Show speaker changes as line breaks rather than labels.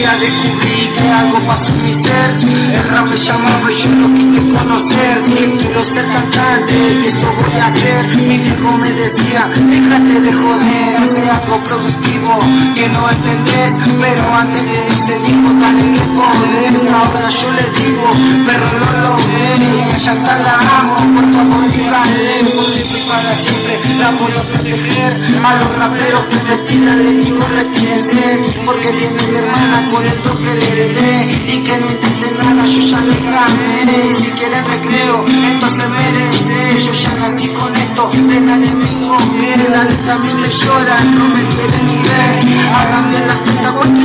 día descubrí que algo pasó en mi ser. El rap me llamaba y yo lo quise conocer. Que quiero ser cantante, que eso voy a hacer. Mi viejo me decía, déjate de joder, hace algo productivo que no entendés. Pero antes me dice, dijo, dale que podés. Ahora yo le digo, pero no lo ve. Ella está la amo, por favor dígale, por siempre y para siempre la voy a proteger. A los raperos que me tiran les digo, retírense, porque viene mi hermana con el toque le heredé. Y que no entiende nada, yo ya le gané. Si quieren recreo, entonces merece. Yo ya nací con esto, de nadie me encontré. La letra a mí me llora, no me quiere ni ver. Háganme las cuentas porque